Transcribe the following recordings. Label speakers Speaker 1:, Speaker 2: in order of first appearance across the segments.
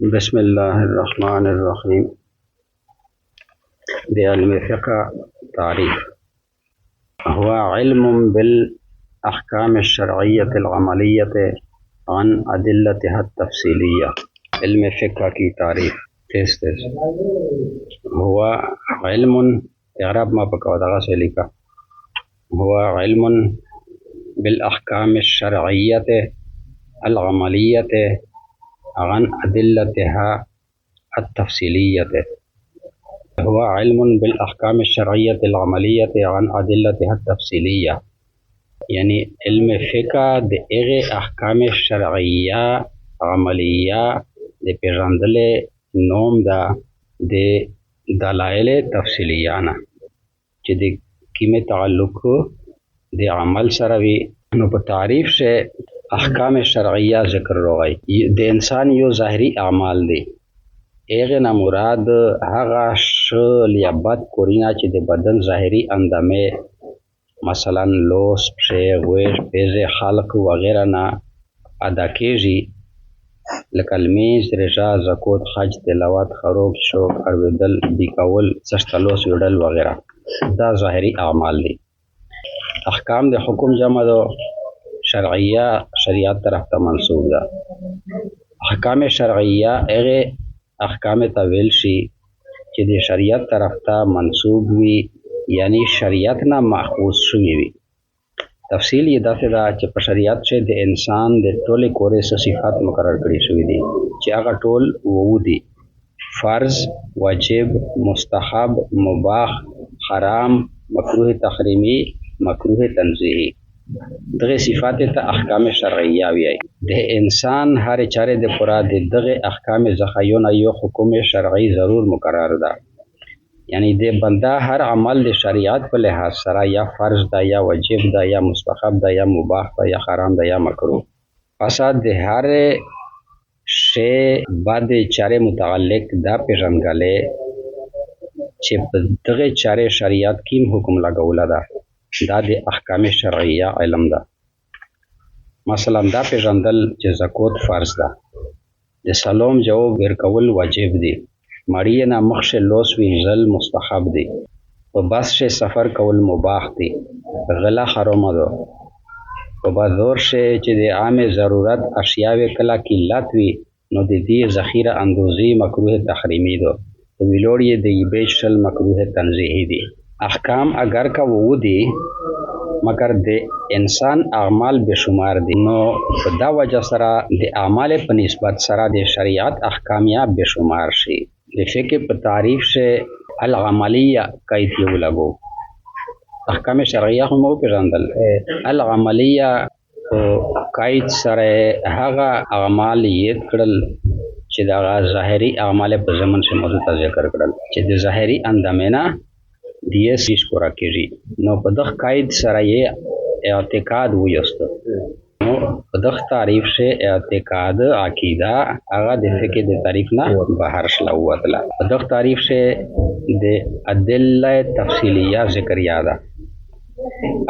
Speaker 1: بسم الله الرحمن الرحيم. بعلم الفقه تعريف: هو علم بالأحكام الشرعية العملية عن أدلتها التفصيلية. علم فقه کی تعریف تیز هو علم اعراب ما بقوا سے لکھا هو علم بالأحكام الشرعية العملية عن أدلتها التفصيلية. هو علم بالأحكام الشرعية العملية عن أدلتها التفصيلية، یعنی علم فقہ د اغه احکام شرعیه عملیه د پیژندل نوم دا د دلایل تفصیلیه نه چې د کیمه تعلق د عمل سره وي. نو په تعریف سے احکام شرعیه ذکر راغی. د انسان یو ظاهری اعمال دي، اغه نه مراد هغه شل یا بد کورینا چې د بدن ظاهری اندامه مثلا لوس، پښې، غوږ، پزه، حلق وغیرہ نه ادا کیږي، لکه لمونځ، روژه، زکات، حج، تلاوت، خروج، شوق، اورېدل، بیکول، څشت لوس ویډل وغیرہ. دا ظاهری اعمال دي. احکام د حکم جمع دو، شرعیه شریعت طرف ته منسوب ده. احکام شرعیه هغه احکام ته ویل شي چې د شریعت طرف ته منسوب وي، یعنی شریعت نه ماخوذ شوی وي. تفصیل یې داسې ده چې په شریعت کې د انسان د ټولې کورې صفات مقرر کړي شوی دي چې هغه ټول وو دي: فرض، واجب، مستحب، مباح، حرام، مکروه تحریمی، مکروه تنزیهی. دغه صفات ته احکام شرعیه وایي. د انسان هر چاره د پورا د دغه احکام زخایونه یو حکم شرعي ضرور مقرر ده، یعنی د بنده هر عمل د شریعت په لحاظ سره یا فرض ده، یا واجب ده، یا مستحب ده، یا مباح ده، یا حرام ده، یا مکروه. پس د هر شی بعد چاره متعلق دا پیژنګلې چې په دغه چاره شریعت کیم حکم لګوله ده، دا د احکام شرعیه علم ده. مثلا دا پیژندل چې زکات فرض ده، د سلام جواب ورکول واجب دي، مړی نه مخش لوس وینځل مستحب دي، په بس شه سفر کول مباح دي، غلا حرام ده، په بازار شه چې د عام ضرورت اشیاء کله قلت وي نو د دې ذخیره اندوزی مکروه تحریمی ده، ویلوړی د بیشل مکروه تنزیهی دي. احکام اگر کا وو دي مگر د انسان اعمال بشمار دي، نو په دا وجه سره د اعمال په نسبت سره د شریعت احکامیات بشمار شي. د فقه په تعریف سے العملیه قید یو لګو. احکام شرعیه هم پیژندل. العملیه قید سره هغه اعمال یې کړل چې دا ظاهری اعمال په زمن سے موضوع ذکر کړل چې د ظاهری اندامه دیه سیش پورا کیږي. نو په دغه قید سره یې اعتقاد ویست. نو په دغه تعریف سے اعتقاد عقیده هغه د فقه د تعریف نه بهر شلوتله. په دغه تعریف سے د ادله تفصیلیه ذکر یاده.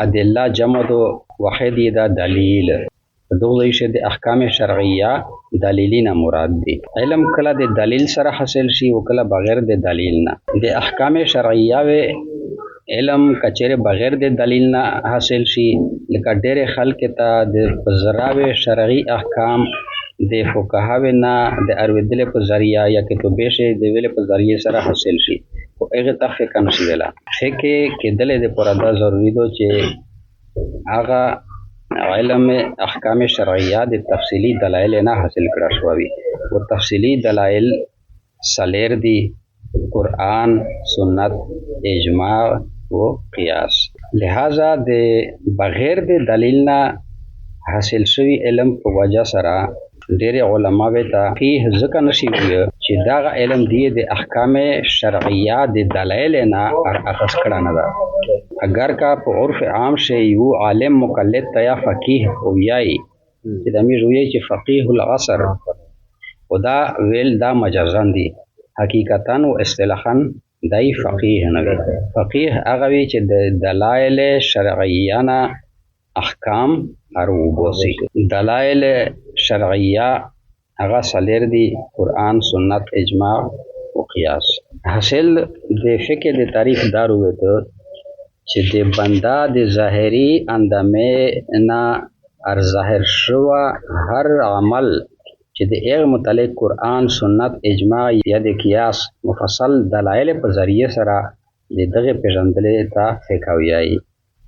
Speaker 1: ادله جمع دو واحد دا دلیل. دغه شی د احکام شرعیه دلیلینا مراد دي. علم کله د دلیل سره حاصل شي او کله بغیر د دلیل نه. د احکام شرعیه و علم کچره بغیر د دلیل نه حاصل شي، لکه ډېر خلک ته د زراوی شرعي احکام د فقها نه د ارویدل په ذریعہ یا کتابه شه د ویل په ذریعہ سره حاصل شي، او هغه تفقه نشي ویلا. فقه کې دله د پرادا ضروری دو چې هغه علم احکام شرعیه د تفصیلی دلایل نه حاصل کړه شوی. او تفصیلی دلایل سلیر دی: قرآن، سنت، اجماع و قیاس. لہذا د بغیر د دلیل نه حاصل شوی علم په وجه سره ډېر علما ته فقيه ځکه نشي ویل چې دا علم دی د احکام شرعیه د دلایل نه اخذ کړه نه ده. اگر کا په عرف عام شی یو عالم مقلد یا فقيه او یای چې د امیر وی چې فقيه العصر خدا ویل دا مجازن دي، حقیقتا او اصطلاحا دای فقيه نه وي. فقيه هغه وی چې د دلایل شرعیه نه احکام اروبوسی. دلائل شرعیه هغه څلور دي: قرآن، سنت، اجماع او قیاس. حاصل د فقه د تعریف دار وته چې د بنده د ظاهري اندامه نه ار ظاهر شوه هر عمل چې د هغه متعلق قرآن، سنت، اجماع یا د قیاس مفصل دلایل په ذریعه سره د دغه پیژندلې ته فقه وایي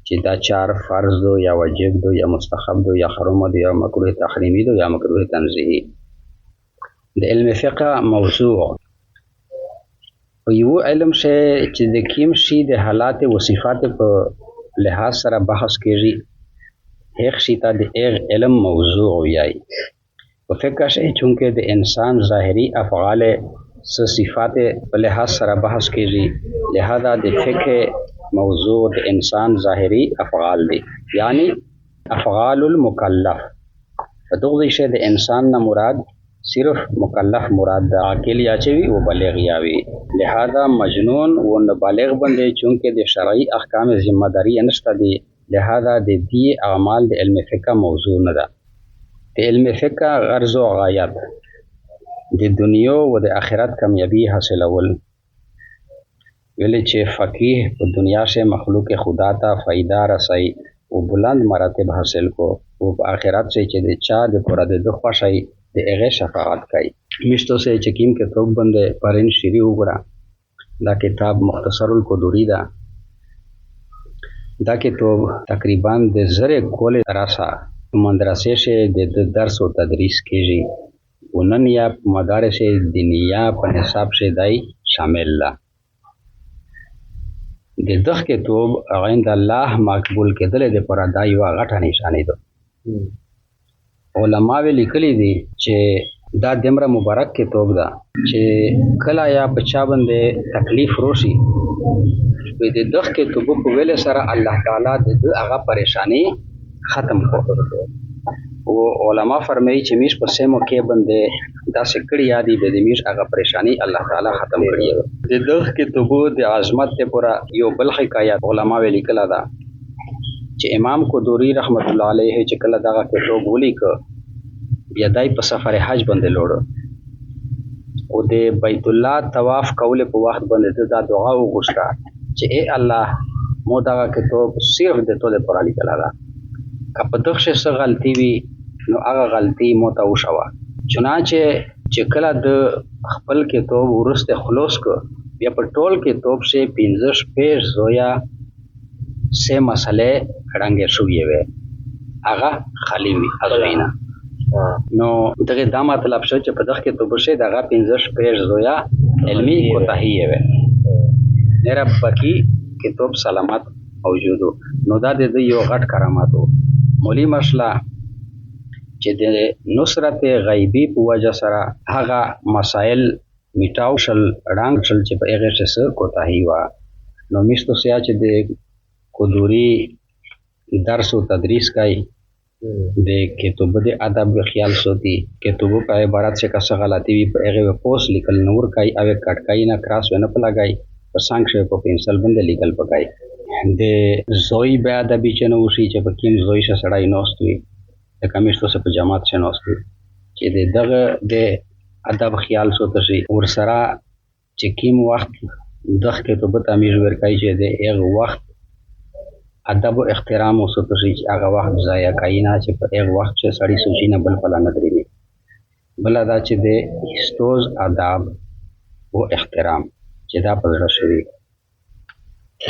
Speaker 1: چې دا چار فرض دو یا واجب دو یا مستحب دو یا حرام دو یا مکروه تحریمی دو یا مکروه تنزیهی. د علم فقه موضوع په یو علم چې د کیم شي د حالات او صفات په لحاظ سره بحث کیږي هغه شي ته د علم موضوع وایي. په فقه شي چونکه د انسان ظاهري افعال صفات په لحاظ سره بحث کیږي لہذا د فقه موضوع د انسان ظاهري افعال دي یعنی افعال المکلف. په دغه شی د انسان نه مراد صرف مکلف مراد د عاقل یا چوي او بالغ یاوي. لہذا مجنون و نابالغ باندې چونکه د شرعي احکام ذمہ داری نشته دي لہذا د دې اعمال د علم فقه موضوع نه ده. د علم فقه غرض او غایت د دنیا و د آخرت کامیابی حاصلول. ویلې چې فقيه په دنیا سے مخلوق خدا ته فائدہ رسای او بلند مراتب حاصل کو او په آخرت سے چې د چا د پوره د خوشای د هغه شفاعت کوي. مشتو سے چې کیم کې توب باندې پرین شری وګړه دا کتاب مختصر القدوری دا کتاب تقریبا د زره کول راسا مدرسې سے د درس او تدریس کیږي ونن یا مدارس دینیه په حساب سے دای شامل لا. د دغه کتاب عند الله مقبول کېدل د پر دای وا غټه نشانه ده. علماء لیکلي دي چې دا دمره مبارک کتاب ده چې کله یا بچا باندې تکلیف روشي په دې دغه کتاب په ویل سره الله تعالی د هغه پریشانی ختم کړي. او علماء فرمایي چې میش په سمو کې باندې دا سکړی یادي د دې میش هغه پریشانی الله تعالی ختم کړي. د دغه کتاب د عظمت ته پورا یو بل حکایت علماء لیکلا ده چې امام قدوری رحمت الله علیه چې کله دغه کتاب ولیک بیا دای په سفر حج باندې لوړ او د بیت الله طواف کول په وخت باندې دا دعا وغوښته چې اے الله مو دغه کتاب صرف د توله پر علی کلا که په دغه څه غلطي وي نو هغه غلطي مو ته وشوه. چنانچه چې کله د خپل کتاب ورسته خلاص کو بیا په ټول کتاب سے 15 پیج زویا سه مسئله کړنګې شوې وي هغه خالی وي ازوینا. نو دغه دا مطلب شو چې په دغه کتاب سے دغه 15 پیج زویا علمی کوتاهی وي نه رب کی کتاب سلامت موجودو. نو دا د یو غټ کراماتو مولی مسله چې د نصرت غیبی په وجه سره هغه مسائل میټاو شل رنګ شل چې په هغه څه کوتاهی وا. نو مشتو سیا چې د قدوری درس او تدریس کوي د کتاب د ادب خیال سوتی کتابو په عبارت سے کس غلطی وی په هغه پوس لیکل نور کوي او کټکای نه کراس ونه پلاګای په څنګه شی په پنسل باندې لیکل پکای. د زوی به ادبی چنو شي چې په کیم زوی شه سړای نوستوي د کمیشتو سره په جماعت شه نوستوي چې دغه د ادب خیال سوته شي ور سره چې کیم وخت دغه کتاب ته امیر ورکای چې د هغه وخت ادب او احترام او سوته شي چې هغه وخت ضایع کینا چې په هغه وخت چې سړی سوچي نه بل پلا نه درېږي بل دا چې د استوز آداب او احترام چې دا په زړه شوی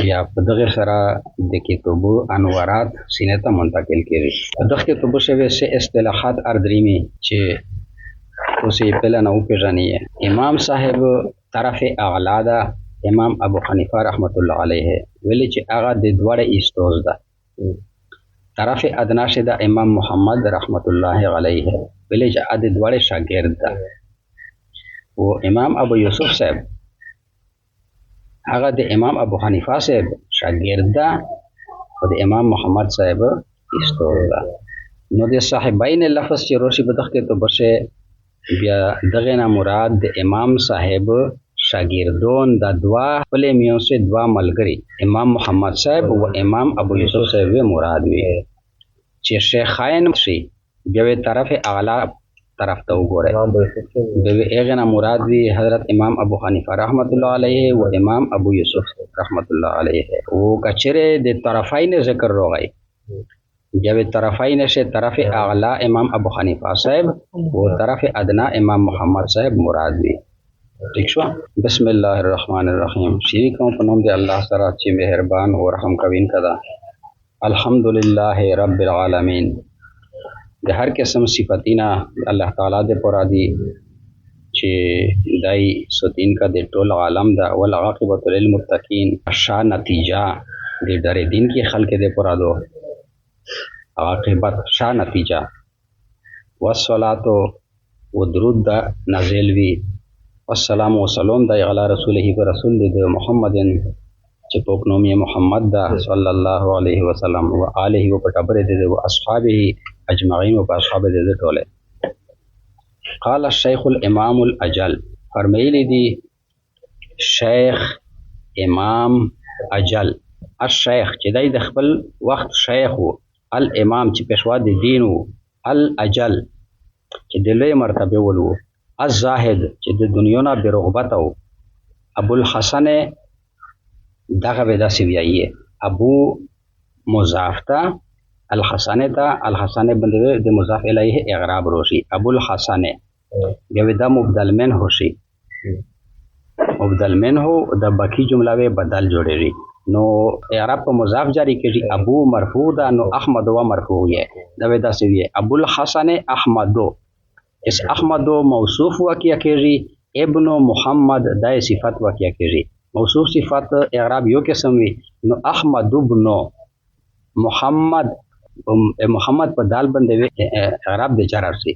Speaker 1: یا په دغه سره د کتابو انوارات سینې ته منتقل کړي. دغه کتابو شوی سه اصطلاحات اردریمی چې اوسې په لنه او پیژنې امام صاحب طرف اعلی دا امام ابو حنیفه رحمت الله علیه ویل چې هغه د دوړې استوز ده. طرف ادنا شه دا امام محمد رحمت الله علیه ویل چې هغه د دوړې شاګرد ده. او امام ابو یوسف صاحب هغه د امام ابو حنیفه صاحب شاګرد ده او د امام محمد صاحب استوز ده. نو د صاحبین لفظ چې روشي په دغه کې تو برشه بیا دغه نه مراد د امام صاحب شاگردون د دوا خپل میون سے دوا ملګری امام محمد صاحب او امام ابو یوسف صاحب مراد وي چې شیخین شي بیا طرف اعلی तरफ तो वगोरे एगना मुराद भी हज़रत इमाम अबू हनीफा रहमतुल्लाह अलैहि व इमाम अबू यूसुफ रहमतुल्लाह अलैहि वो कचरे दे तरफ़ाइन ज़िक्र रो गई जब तरफ़ाइन से तरफ़ आला इमाम अबू हनीफा साहब वो तरफ़ अदना इमाम मोहम्मद साहब मुराद भी ठीक शो। बिस्मिल्लाहिर्रहमानिर्रहीम शी को पनम दे अल्लाह सरा अच्छी मेहरबान और रहम कवीन कदा अल्हम्दुलिल्लाह रब्बिल आलमीन दे हर किस्म सिफतीना अल्लाह ताला दे पुरादी चे दाई सुतीन का दे टोल आलम दा वल आक़िबतु लिल मुत्तकीन शा नतीजा दे डरे दिन की खल्क दे पुरादो आक़िबत शा नतीजा वस्सलातो व दुरूद दा नाज़िलवी अस्सलाम व सलाम दा अला रसूलिही व रसूल दे मोहम्मदिन चे पोकनोमी मोहम्मद दा सल्लल्लाहु अलैहि वसल्लम व आलिहि व पटबरे दे व अस्हाबिही अजमाइन व अस्हाब दे टोले क़ाल शेखुल इमामुल अजल फरमाइली दी शेख इमाम अजल अश-शेख चिदाई दखबल वक्त शेख हो अल इमाम ची पेशवा दे दीन हो अल अजल ची दिले मरतबे वलू अज़-ज़ाहिद ची दे दुनिया ना बेरुग़बत हो अबुल हसन दगा बेदा सिवियाई अबू मुज़ाफ़ता अल हसन बंदे दे मुज़ाफ़ इलैहि इग़राब रोशी अबुल हसन गवेदा मुबदल में होशी मुबदल में हो द बकी जुमला वे बदल जोड़ेरी नो इग़राब पर मुज़ाफ़ जारी केजी अबू मरफूदा नो अहमद व मरफू है दवेदा सिविये अबुल हसन अहमदो इस अहमदो मौसूफ हुआ किया केजी इब्नो मुहम्मद दाए सिफत हुआ किया केजी मौसूफ सिफत इग़राब यो के समवी नो अहमद इब्नो मुहम्मद मोहम्मद पर दाल बंदे हुए इग़राब दे जरर से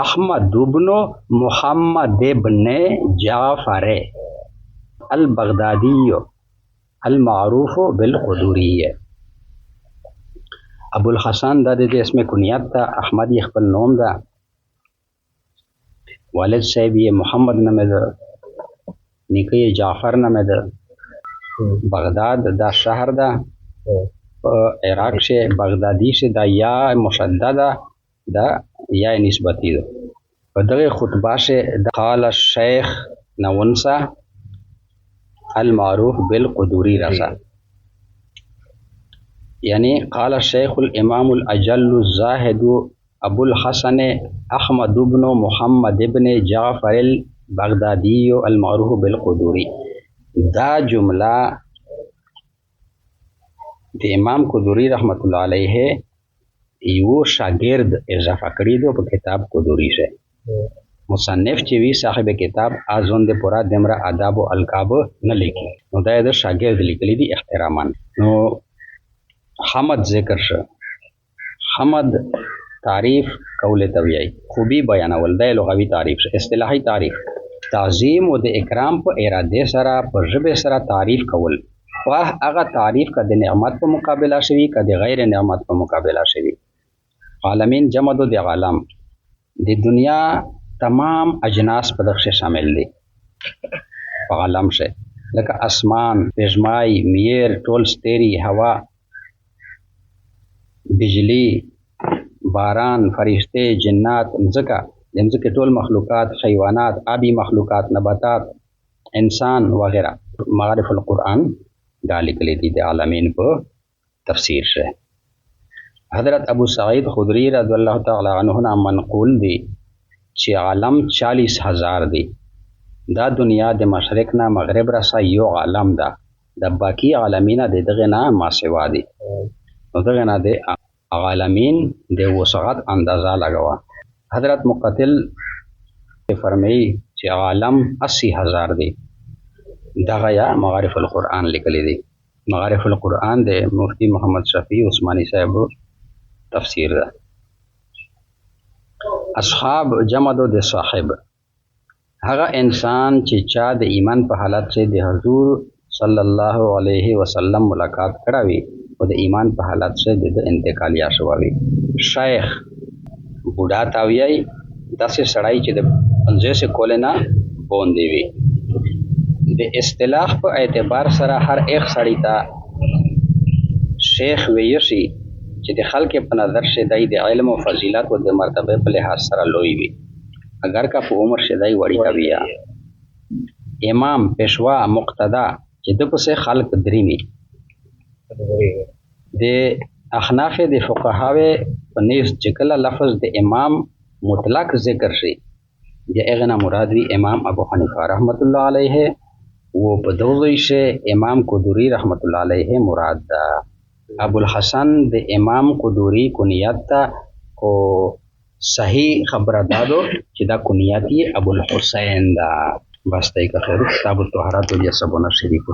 Speaker 1: अहमद इब्नो मुहम्मद इब्ने जाफ़र अल बगदादी अल मारूफ बिल क़ुदूरी है अबुल हसन दा दे इसमें कुनियत था अहमद यखबल नोम दा वालिद साहब ये मोहम्मद नमद निके जाफ़र नमद बगदाद दा शहर दा इराक से बगदादी से दा या मुशद्ददा दा या निस्बती दो बदगे खुतबा से क़ाल शेख नवंसा अल मारूफ बिल क़ुदूरी रसा यानी क़ाल शेखुल इमामुल अजल्लु ज़ाहिदु अबुल हसन अहमद इब्नु मुहम्मद इब्ने जाफ़र अल बगदादी अल मारूफ बिल क़ुदूरी दा जुमला दे इमाम क़ुदूरी रहमतुल्लाह अलैहि यो शागिर्द इजाफा करी दो किताब क़ुदूरी से मुसन्निफ चीवी साहिब किताब आज़ोन दे पूरा देमरा आदाब व अलकाब न लिखी नो दा शागिर्द लिखली दी इख्तिरामन नो हमद ज़िक्र श हमद तारीफ़ कौल तवियाई खूबी बयानवल दा लुग़वी तारीफ़ से इस्तिलाही तारीफ़ ताज़ीम व दे इकराम पर इरादे सरा पर जबे सरा तारीफ़ कौल वाह अगा तारीफ़ का दे नेमत पर मुकाबला शवी का दे गैर नेमत पर मुकाबला शवी आलमीन जमद दे आलम दे दुनिया तमाम अजनास पदक से शामिल दी आलम से लका आसमान पेजमाई मियर टोल स्तेरी हवा बिजली बारान फरिश्ते जिन्नात मज़का के टोल मखलूक़ात खैवानात आबी मखलूक़ात नबातात इंसान वगैरह मारिफुल कुरान गाली कली दी आलमीन पर तफसीर से हज़रत अबू सईद खुदरी रज़ियल्लाहु तआला अन्हु ना मनक़ूल दी चे आलम 40,000 दी दा दुनिया दे मशरिक ना मगरिब रसा यो आलम दा बाकी आलमीना दे दगे ना मासिवा दी दगे ना दे आलमीन दे वसअत अंदाज़ा लगवा हज़रत मुक़तिल फरमाई चे आलम 80,000 दी दगया मगारिफुल कुरान लिखली दी मगारिफुल कुरान दे मुफ्ती मोहम्मद शफी उस्मानी साहब तफसीर दा असहाब जमदो दे साहिब हगा इंसान चिचा दे ईमान पर हालत से दे हजूर सल्लल्लाहु अलैहि वसल्लम मुलाकात करावी और दे ईमान पर हालत से दे इंतकाल याशवावी शेख बूढ़ा तावियाई 10 सड़ाई चे दे पंजे से कोले ना बोन देवी दे इस्तिलाह पर एतबार सरा हर एक सड़ी ता शेख वेयसी چې د خلک په نظر شدای د علم او فضیلت او د مرتبه په لحاظ سره لوی وي اگر کا په عمر شدای وړي کوي امام پېشوا مقتدا چې د پسې خلق دریمي د احناف د فقهاوی په نيز چې کله لفظ د امام مطلق ذکر شي د اغنا مراد وی امام ابو حنیفه رحمت الله علیه و په دوی شه امام قدوری رحمت الله علیه مراد ده ابو الحسن د امام قدوری کنیت ته او صحیح خبره دادو چې دا کنیت ابو الحسین ده بس ته که خیر کتاب الطهارات او جسبونه شریف